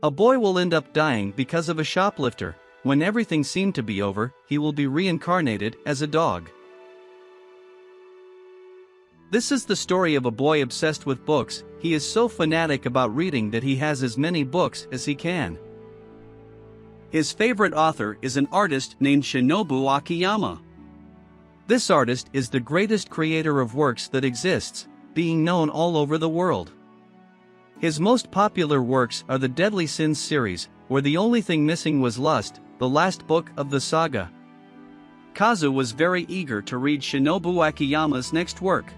A boy will end up dying because of a shoplifter. When everything seemed to be over, he will be reincarnated as a dog. This is the story of a boy obsessed with books. He is so fanatic about reading that he has as many books as he can. His favorite author is an artist named Shinobu Akiyama. This artist is the greatest creator of works that exists, being known all over the world. His most popular works are the Deadly Sins series, where the only thing missing was lust, the last book of the saga. Kazu was very eager to read Shinobu Akiyama's next work.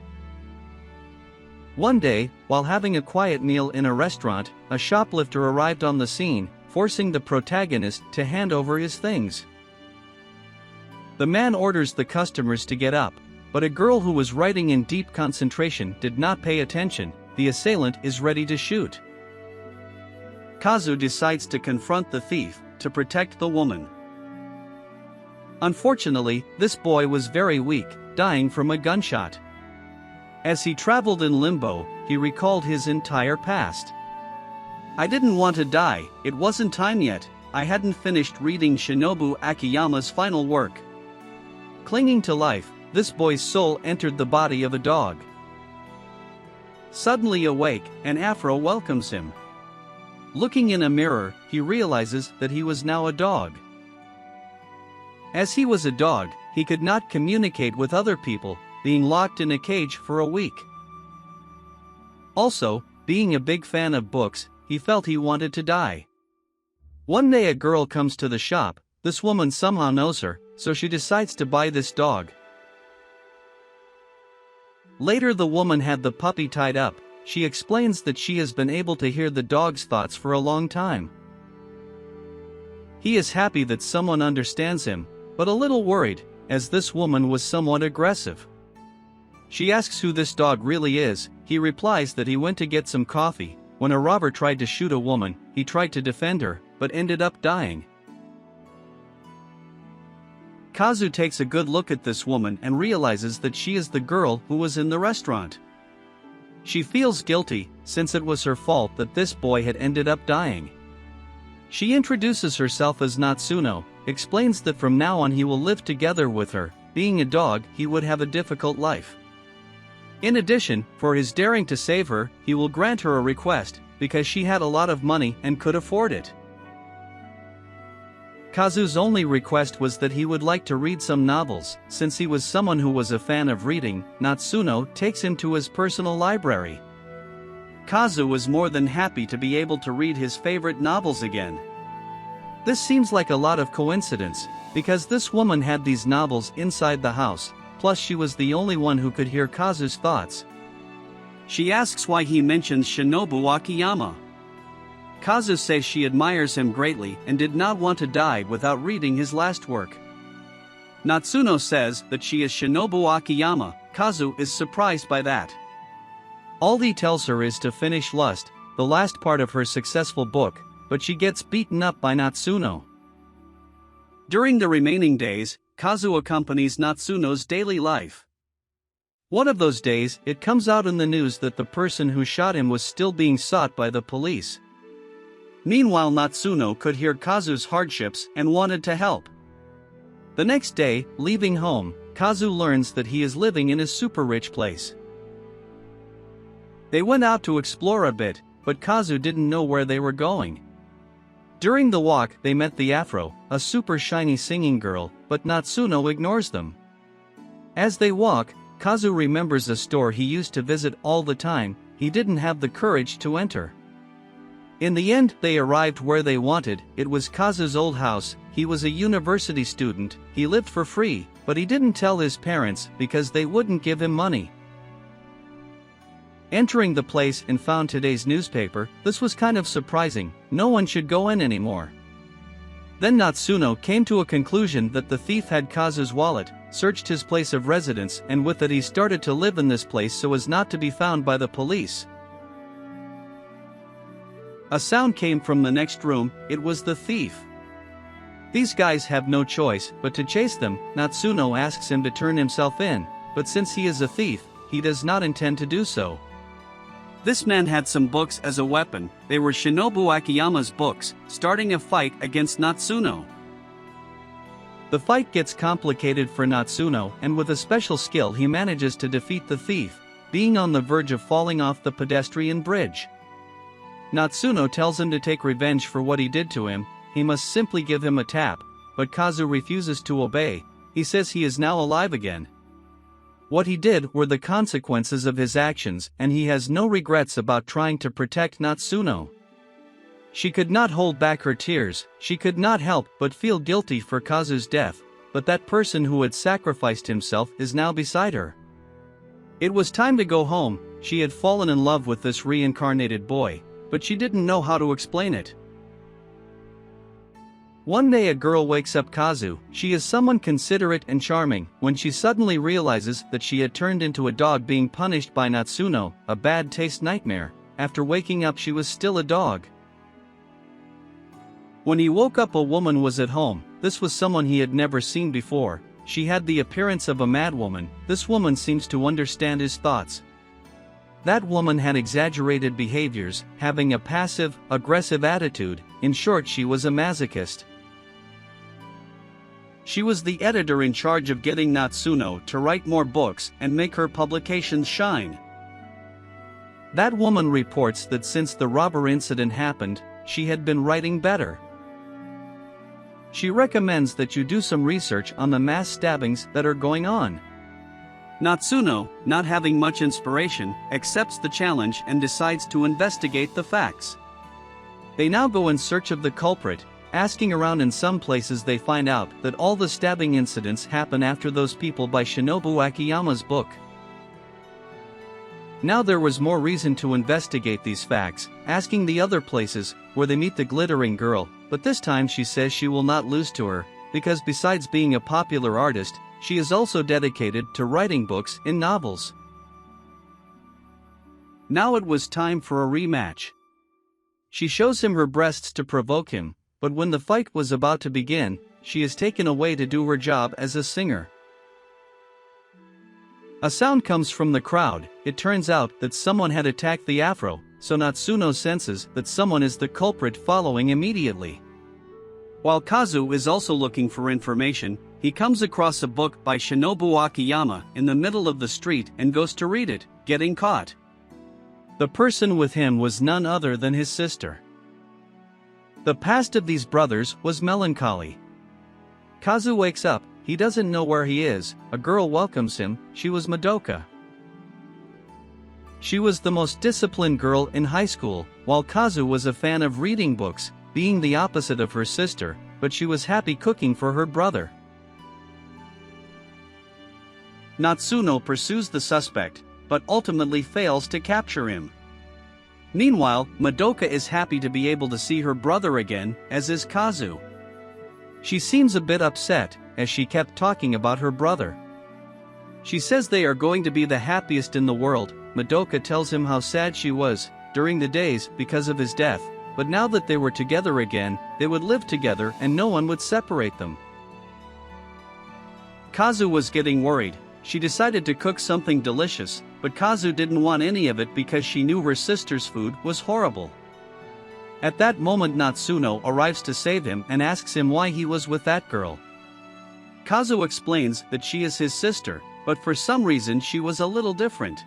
One day, while having a quiet meal in a restaurant, a shoplifter arrived on the scene, forcing the protagonist to hand over his things. The man orders the customers to get up, but a girl who was writing in deep concentration did not pay attention. The assailant is ready to shoot. Kazu decides to confront the thief, to protect the woman. Unfortunately, this boy was very weak, dying from a gunshot. As he traveled in limbo, he recalled his entire past. I didn't want to die, it wasn't time yet, I hadn't finished reading Shinobu Akiyama's final work. Clinging to life, this boy's soul entered the body of a dog. Suddenly awake, an afro welcomes him. Looking in a mirror, he realizes that he was now a dog. As he was a dog, he could not communicate with other people, being locked in a cage for a week. Also, being a big fan of books, he felt he wanted to die. One day a girl comes to the shop. This woman somehow knows her, so she decides to buy this dog. Later the woman had the puppy tied up. She explains that she has been able to hear the dog's thoughts for a long time. He is happy that someone understands him, but a little worried, as this woman was somewhat aggressive. She asks who this dog really is. He replies that he went to get some coffee. When a robber tried to shoot a woman, he tried to defend her, but ended up dying. Kazu takes a good look at this woman and realizes that she is the girl who was in the restaurant. She feels guilty, since it was her fault that this boy had ended up dying. She introduces herself as Natsuno, explains that from now on he will live together with her. Being a dog, he would have a difficult life. In addition, for his daring to save her, he will grant her a request, because she had a lot of money and could afford it. Kazu's only request was that he would like to read some novels. Since he was someone who was a fan of reading, Natsuno takes him to his personal library. Kazu was more than happy to be able to read his favorite novels again. This seems like a lot of coincidence, because this woman had these novels inside the house, plus she was the only one who could hear Kazu's thoughts. She asks why he mentions Shinobu Akiyama. Kazu says she admires him greatly and did not want to die without reading his last work. Natsuno says that she is Shinobu Akiyama. Kazu is surprised by that. All he tells her is to finish Lust, the last part of her successful book, but she gets beaten up by Natsuno. During the remaining days, Kazu accompanies Natsuno's daily life. One of those days, it comes out in the news that the person who shot him was still being sought by the police. Meanwhile, Natsuno could hear Kazu's hardships and wanted to help. The next day, leaving home, Kazu learns that he is living in a super rich place. They went out to explore a bit, but Kazu didn't know where they were going. During the walk, they met the Afro, a super shiny singing girl, but Natsuno ignores them. As they walk, Kazu remembers a store he used to visit all the time. He didn't have the courage to enter. In the end, they arrived where they wanted. It was Kazu's old house. He was a university student. He lived for free, but he didn't tell his parents because they wouldn't give him money. Entering the place and found today's newspaper. This was kind of surprising. No one should go in anymore. Then Natsuno came to a conclusion that the thief had Kazu's wallet, searched his place of residence, and with it he started to live in this place so as not to be found by the police. A sound came from the next room. It was the thief. These guys have no choice but to chase them. Natsuno asks him to turn himself in, but since he is a thief, he does not intend to do so. This man had some books as a weapon. They were Shinobu Akiyama's books, starting a fight against Natsuno. The fight gets complicated for Natsuno, and with a special skill he manages to defeat the thief, being on the verge of falling off the pedestrian bridge. Natsuno tells him to take revenge for what he did to him. He must simply give him a tap, but Kazu refuses to obey. He says he is now alive again. What he did were the consequences of his actions, and he has no regrets about trying to protect Natsuno. She could not hold back her tears. She could not help but feel guilty for Kazu's death, but that person who had sacrificed himself is now beside her. It was time to go home. She had fallen in love with this reincarnated boy, but she didn't know how to explain it. One day a girl wakes up Kazu. She is someone considerate and charming, when she suddenly realizes that she had turned into a dog being punished by Natsuno, a bad taste nightmare. After waking up she was still a dog. When he woke up a woman was at home. This was someone he had never seen before. She had the appearance of a madwoman. This woman seems to understand his thoughts. That woman had exaggerated behaviors, having a passive, aggressive attitude. In short, she was a masochist. She was the editor in charge of getting Natsuno to write more books and make her publications shine. That woman reports that since the robber incident happened, she had been writing better. She recommends that you do some research on the mass stabbings that are going on. Natsuno, not having much inspiration, accepts the challenge and decides to investigate the facts. They now go in search of the culprit. Asking around in some places they find out that all the stabbing incidents happen after those people by Shinobu Akiyama's book. Now there was more reason to investigate these facts, asking the other places where they meet the glittering girl, but this time she says she will not lose to her, because besides being a popular artist, she is also dedicated to writing books and novels. Now it was time for a rematch. She shows him her breasts to provoke him, but when the fight was about to begin, she is taken away to do her job as a singer. A sound comes from the crowd. It turns out that someone had attacked the afro, so Natsuno senses that someone is the culprit, following immediately. While Kazu is also looking for information, he comes across a book by Shinobu Akiyama in the middle of the street and goes to read it, getting caught. The person with him was none other than his sister. The past of these brothers was melancholy. Kazu wakes up. He doesn't know where he is. A girl welcomes him. She was Madoka. She was the most disciplined girl in high school, while Kazu was a fan of reading books, being the opposite of her sister, but she was happy cooking for her brother. Natsuno pursues the suspect, but ultimately fails to capture him. Meanwhile, Madoka is happy to be able to see her brother again, as is Kazu. She seems a bit upset, as she kept talking about her brother. She says they are going to be the happiest in the world. Madoka tells him how sad she was during the days because of his death, but now that they were together again, they would live together and no one would separate them. Kazu was getting worried. She decided to cook something delicious, but Kazu didn't want any of it because she knew her sister's food was horrible. At that moment Natsuno arrives to save him and asks him why he was with that girl. Kazu explains that she is his sister, but for some reason she was a little different.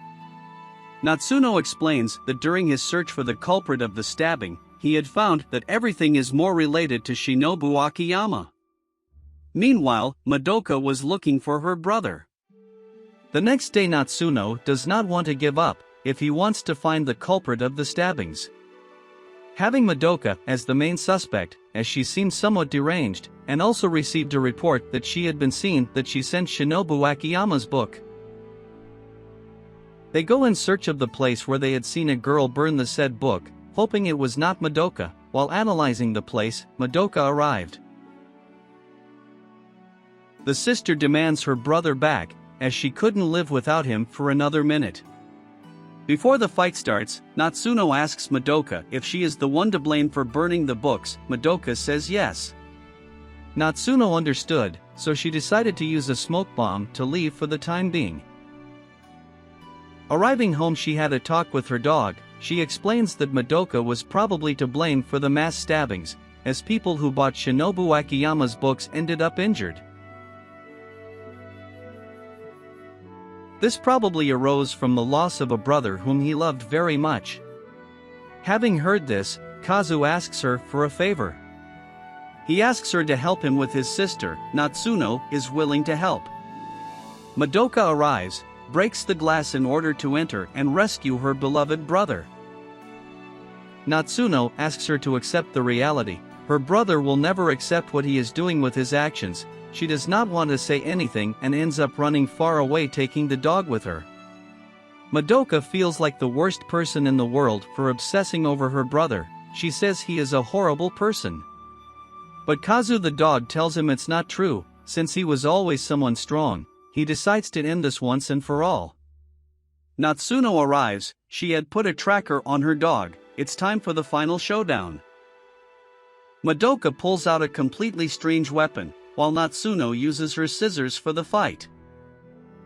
Natsuno explains that during his search for the culprit of the stabbing, he had found that everything is more related to Shinobu Akiyama. Meanwhile, Madoka was looking for her brother. The next day Natsuno does not want to give up if he wants to find the culprit of the stabbings. Having Madoka as the main suspect, as she seemed somewhat deranged, and also received a report that she had been seen, that she sent Shinobu Akiyama's book. They go in search of the place where they had seen a girl burn the said book, hoping it was not Madoka. While analyzing the place, Madoka arrived. The sister demands her brother back, as she couldn't live without him for another minute. Before the fight starts, Natsuno asks Madoka if she is the one to blame for burning the books. Madoka says yes. Natsuno understood, so she decided to use a smoke bomb to leave for the time being. Arriving home, she had a talk with her dog. she explains that Madoka was probably to blame for the mass stabbings, as people who bought Shinobu Akiyama's books ended up injured. This probably arose from the loss of a brother whom he loved very much. Having heard this, Kazu asks her for a favor. He asks her to help him with his sister. Natsuno is willing to help. Madoka arrives, breaks the glass in order to enter and rescue her beloved brother. Natsuno asks her to accept the reality. Her brother will never accept what he is doing with his actions. She does not want to say anything and ends up running far away, taking the dog with her. Madoka feels like the worst person in the world for obsessing over her brother. She says he is a horrible person. But Kazu the dog tells him it's not true, since he was always someone strong. He decides to end this once and for all. Natsuno arrives. She had put a tracker on her dog. It's time for the final showdown. Madoka pulls out a completely strange weapon, while Natsuno uses her scissors for the fight.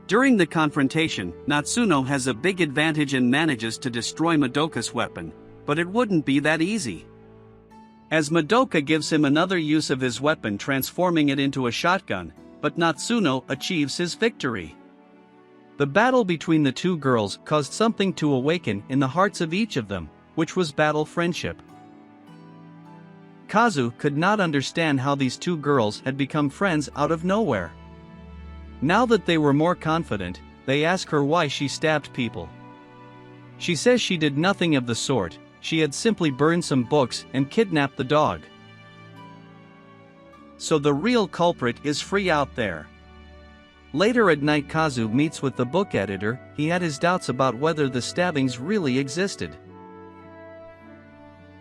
During the confrontation, Natsuno has a big advantage and manages to destroy Madoka's weapon, but it wouldn't be that easy. As Madoka gives him another use of his weapon, transforming it into a shotgun, but Natsuno achieves his victory. The battle between the two girls caused something to awaken in the hearts of each of them, which was battle friendship. Kazu could not understand how these two girls had become friends out of nowhere. Now that they were more confident, they ask her why she stabbed people. She says she did nothing of the sort. She had simply burned some books and kidnapped the dog. So the real culprit is free out there. Later at night, Kazu meets with the book editor. He had his doubts about whether the stabbings really existed.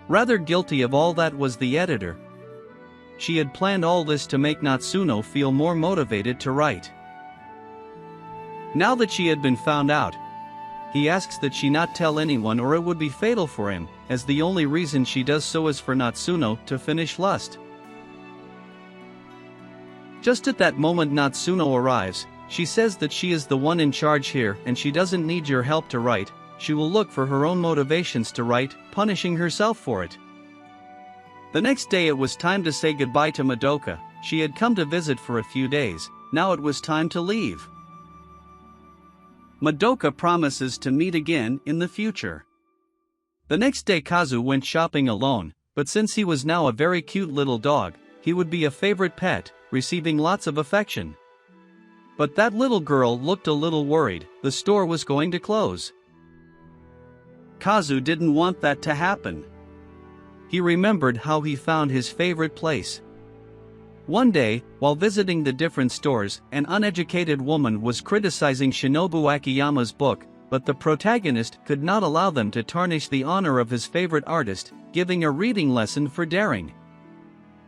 Rather guilty of all that was the editor. She had planned all this to make Natsuno feel more motivated to write. Now that she had been found out, he asks that she not tell anyone or it would be fatal for him, as the only reason she does so is for Natsuno to finish lust. Just at that moment Natsuno arrives. She says that she is the one in charge here and she doesn't need your help to write. She will look for her own motivations to write, punishing herself for it. The next day it was time to say goodbye to Madoka. She had come to visit for a few days. Now it was time to leave. Madoka promises to meet again in the future. The next day Kazu went shopping alone, but since he was now a very cute little dog, he would be a favorite pet, receiving lots of affection. But that little girl looked a little worried. The store was going to close. Kazu didn't want that to happen. He remembered how he found his favorite place. One day, while visiting the different stores, an uneducated woman was criticizing Shinobu Akiyama's book, but the protagonist could not allow them to tarnish the honor of his favorite artist, giving a reading lesson for daring.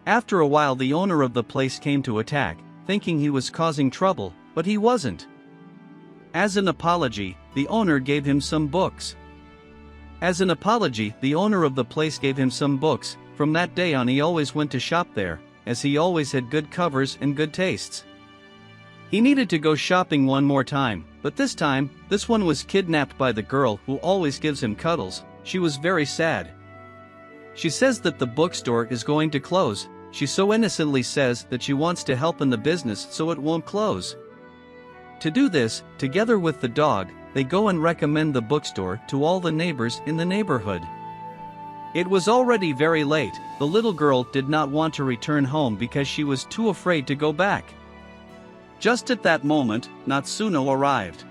After a while the owner of the place came to attack, thinking he was causing trouble, but he wasn't. As an apology, the owner gave him some books. From that day on he always went to shop there, as he always had good covers and good tastes. He needed to go shopping one more time, but this time, this one was kidnapped by the girl who always gives him cuddles. She was very sad. She says that the bookstore is going to close. She so innocently says that she wants to help in the business so it won't close. To do this, together with the dog, they go and recommend the bookstore to all the neighbors in the neighborhood. It was already very late. The little girl did not want to return home because she was too afraid to go back. Just at that moment, Natsuno arrived.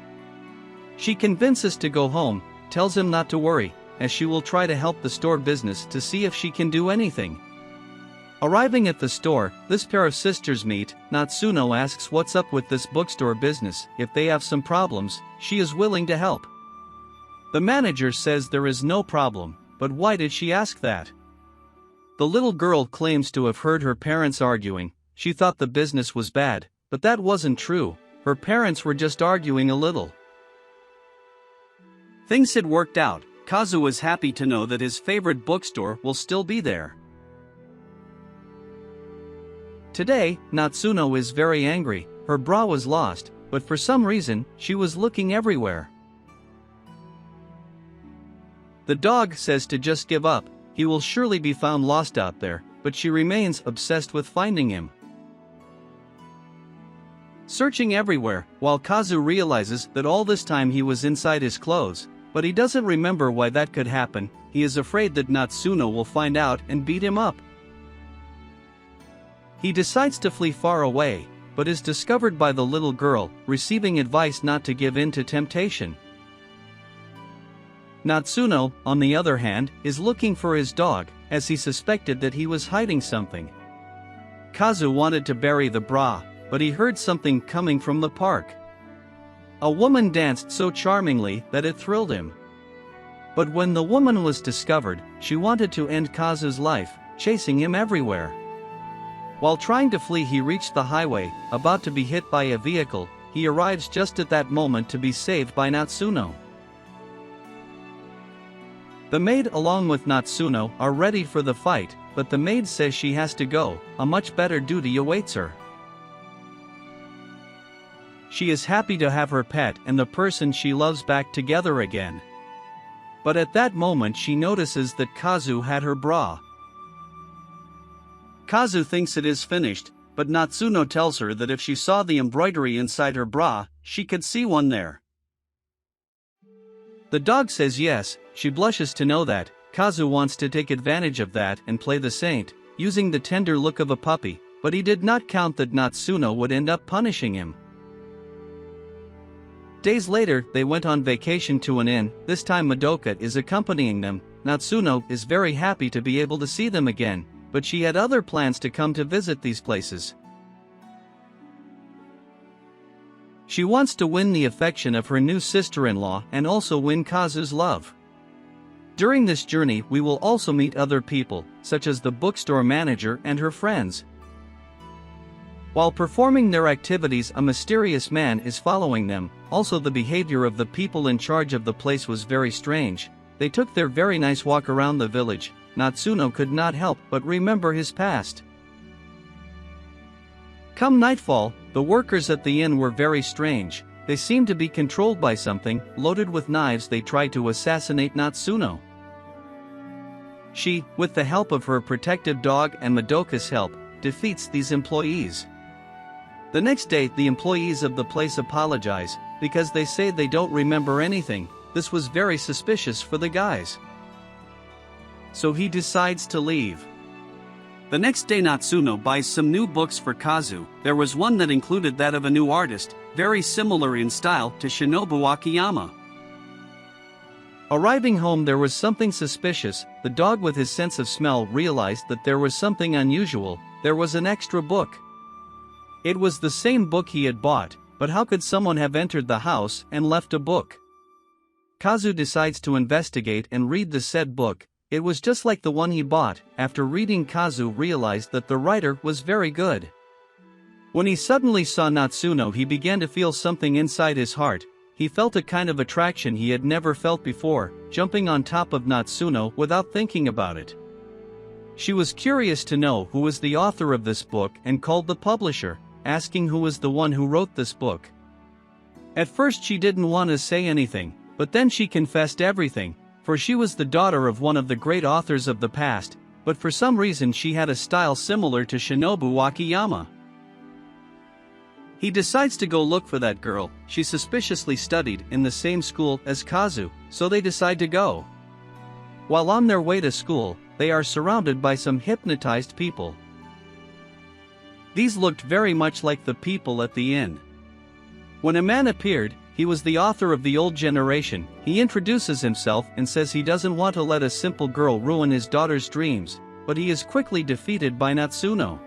She convinces to go home, tells him not to worry, as she will try to help the store business to see if she can do anything. Arriving at the store, this pair of sisters meet. Natsuno asks what's up with this bookstore business. If they have some problems, she is willing to help. The manager says there is no problem, but why did she ask that? The little girl claims to have heard her parents arguing. She thought the business was bad, but that wasn't true. Her parents were just arguing a little. Things had worked out. Kazu was happy to know that his favorite bookstore will still be there. Today, Natsuno is very angry. Her bra was lost, but for some reason, she was looking everywhere. The dog says to just give up, he will surely be found lost out there, but she remains obsessed with finding him. Searching everywhere, while Kazu realizes that all this time he was inside his clothes, but he doesn't remember why that could happen. He is afraid that Natsuno will find out and beat him up. He decides to flee far away, but is discovered by the little girl, receiving advice not to give in to temptation. Natsuno, on the other hand, is looking for his dog, as he suspected that he was hiding something. Kazu wanted to bury the bra, but he heard something coming from the park. A woman danced so charmingly that it thrilled him. But when the woman was discovered, she wanted to end Kazu's life, chasing him everywhere. While trying to flee, he reached the highway, about to be hit by a vehicle. He arrives just at that moment to be saved by Natsuno. The maid along with Natsuno are ready for the fight, but the maid says she has to go, a much better duty awaits her. She is happy to have her pet and the person she loves back together again. But at that moment she notices that Kazu had her bra. Kazu thinks it is finished, but Natsuno tells her that if she saw the embroidery inside her bra, she could see one there. The dog says yes. She blushes to know that. Kazu wants to take advantage of that and play the saint, using the tender look of a puppy, but he did not count that Natsuno would end up punishing him. Days later, they went on vacation to an inn. This time Madoka is accompanying them. Natsuno is very happy to be able to see them again, but she had other plans to come to visit these places. She wants to win the affection of her new sister-in-law and also win Kazu's love. During this journey we will also meet other people, such as the bookstore manager and her friends. While performing their activities, a mysterious man is following them. Also, the behavior of the people in charge of the place was very strange. They took their very nice walk around the village. Natsuno could not help but remember his past. Come nightfall, the workers at the inn were very strange. They seemed to be controlled by something. Loaded with knives, they tried to assassinate Natsuno. She, with the help of her protective dog and Madoka's help, defeats these employees. The next day, the employees of the place apologize, because they say they don't remember anything. This was very suspicious for the guys. So he decides to leave. The next day Natsuno buys some new books for Kazu. There was one that included that of a new artist, very similar in style to Shinobu Akiyama. Arriving home, there was something suspicious. The dog, with his sense of smell, realized that there was something unusual. There was an extra book. It was the same book he had bought, but how could someone have entered the house and left a book? Kazu decides to investigate and read the said book. It was just like the one he bought. After reading, Kazu realized that the writer was very good. When he suddenly saw Natsuno, he began to feel something inside his heart. He felt a kind of attraction he had never felt before, jumping on top of Natsuno without thinking about it. She was curious to know who was the author of this book and called the publisher, asking who was the one who wrote this book. At first she didn't want to say anything, but then she confessed everything, for she was the daughter of one of the great authors of the past, but for some reason she had a style similar to Shinobu Akiyama. He decides to go look for that girl. She suspiciously studied in the same school as Kazu, so they decide to go. While on their way to school, they are surrounded by some hypnotized people. These looked very much like the people at the inn. When a man appeared, he was the author of the old generation. He introduces himself and says he doesn't want to let a simple girl ruin his daughter's dreams, but he is quickly defeated by Natsuno.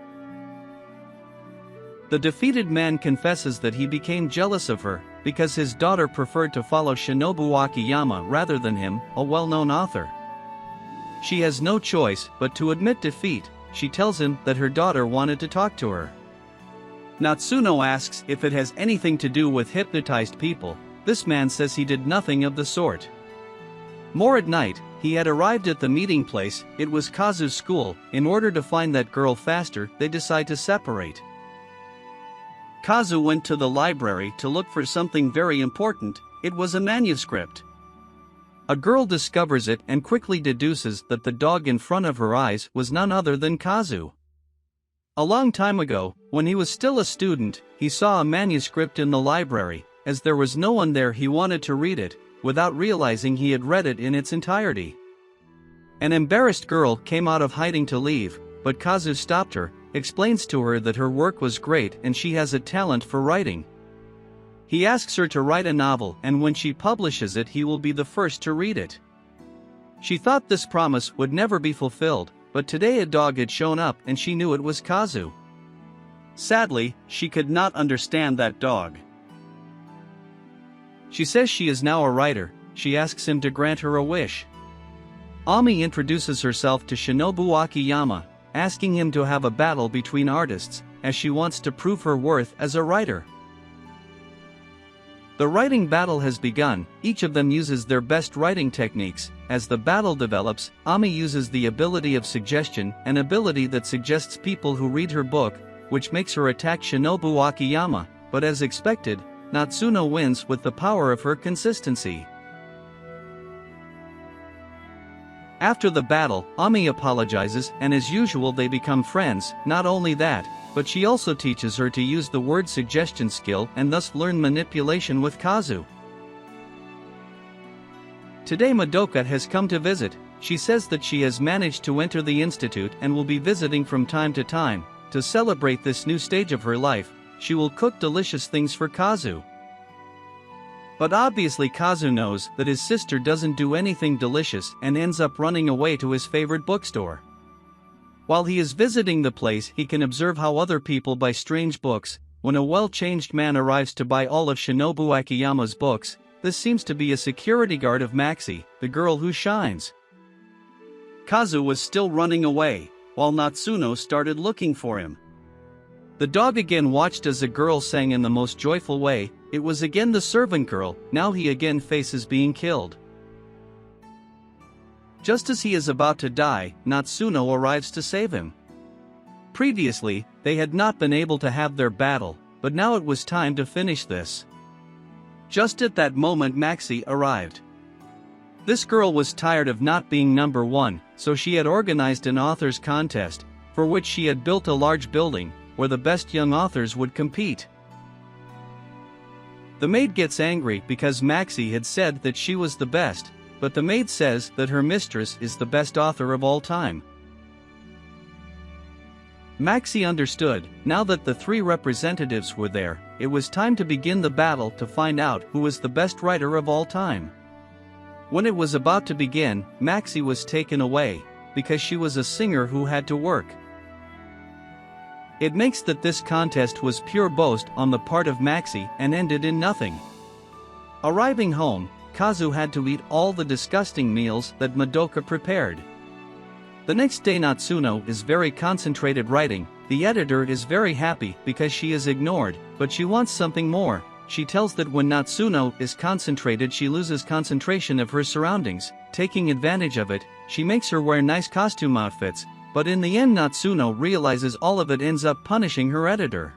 The defeated man confesses that he became jealous of her, because his daughter preferred to follow Shinobu Akiyama rather than him, a well-known author. She has no choice but to admit defeat. She tells him that her daughter wanted to talk to her. Natsuno asks if it has anything to do with hypnotized people. This man says he did nothing of the sort. More at night, he had arrived at the meeting place. It was Kazu's school. In order to find that girl faster, they decide to separate. Kazu went to the library to look for something very important. It was a manuscript. A girl discovers it and quickly deduces that the dog in front of her eyes was none other than Kazu. A long time ago, when he was still a student, he saw a manuscript in the library. As there was no one there, he wanted to read it, without realizing he had read it in its entirety. An embarrassed girl came out of hiding to leave, but Kazu stopped her, explains to her that her work was great and she has a talent for writing. He asks her to write a novel, and when she publishes it he will be the first to read it. She thought this promise would never be fulfilled, but today a dog had shown up and she knew it was Kazu. Sadly, she could not understand that dog. She says she is now a writer. She asks him to grant her a wish. Ami introduces herself to Shinobu Akiyama, asking him to have a battle between artists, as she wants to prove her worth as a writer. The writing battle has begun. Each of them uses their best writing techniques. As the battle develops, Ami uses the ability of suggestion, an ability that suggests people who read her book, which makes her attack Shinobu Akiyama, but as expected, Natsuno wins with the power of her consistency. After the battle, Ami apologizes and as usual they become friends. Not only that, but she also teaches her to use the word suggestion skill and thus learn manipulation with Kazu. Today Madoka has come to visit. She says that she has managed to enter the institute and will be visiting from time to time. To celebrate this new stage of her life, she will cook delicious things for Kazu. But obviously Kazu knows that his sister doesn't do anything delicious and ends up running away to his favorite bookstore. While he is visiting the place, he can observe how other people buy strange books. When a well-changed man arrives to buy all of Shinobu Akiyama's books, this seems to be a security guard of Maxi, the girl who shines. Kazu was still running away, while Natsuno started looking for him. The dog again watched as a girl sang in the most joyful way. It was again the servant girl. Now he again faces being killed. Just as he is about to die, Natsuno arrives to save him. Previously, they had not been able to have their battle, but now it was time to finish this. Just at that moment Maxi arrived. This girl was tired of not being number one, so she had organized an author's contest, for which she had built a large building, where the best young authors would compete. The maid gets angry because Maxi had said that she was the best, but the maid says that her mistress is the best author of all time. Maxi understood. Now that the three representatives were there, it was time to begin the battle to find out who was the best writer of all time. When it was about to begin, Maxi was taken away, because she was a singer who had to work. It makes that this contest was pure boast on the part of Maxi and ended in nothing. Arriving home, Kazu had to eat all the disgusting meals that Madoka prepared. The next day Natsuno is very concentrated writing. The editor is very happy because she is ignored, but she wants something more. She tells that when Natsuno is concentrated she loses concentration of her surroundings. Taking advantage of it, she makes her wear nice costume outfits, but in the end Natsuno realizes all of it ends up punishing her editor.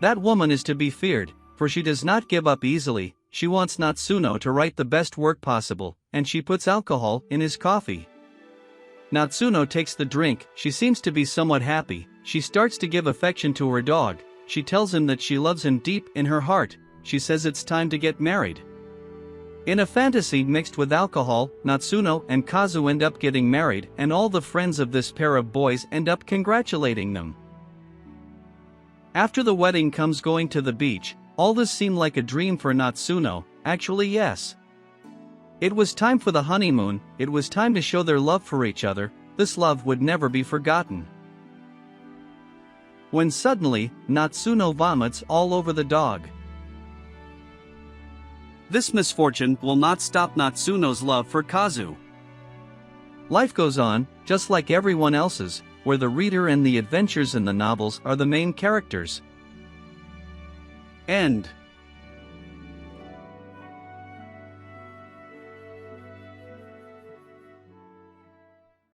That woman is to be feared, for she does not give up easily. She wants Natsuno to write the best work possible, and she puts alcohol in his coffee. Natsuno takes the drink. She seems to be somewhat happy. She starts to give affection to her dog. She tells him that she loves him deep in her heart. She says it's time to get married. In a fantasy mixed with alcohol, Natsuno and Kazu end up getting married, and all the friends of this pair of boys end up congratulating them. After the wedding comes going to the beach. All this seemed like a dream for Natsuno. Actually, yes. It was time for the honeymoon. It was time to show their love for each other. This love would never be forgotten. When suddenly, Natsuno vomits all over the dog. This misfortune will not stop Natsuno's love for Kazu. Life goes on, just like everyone else's, where the reader and the adventures in the novels are the main characters. End.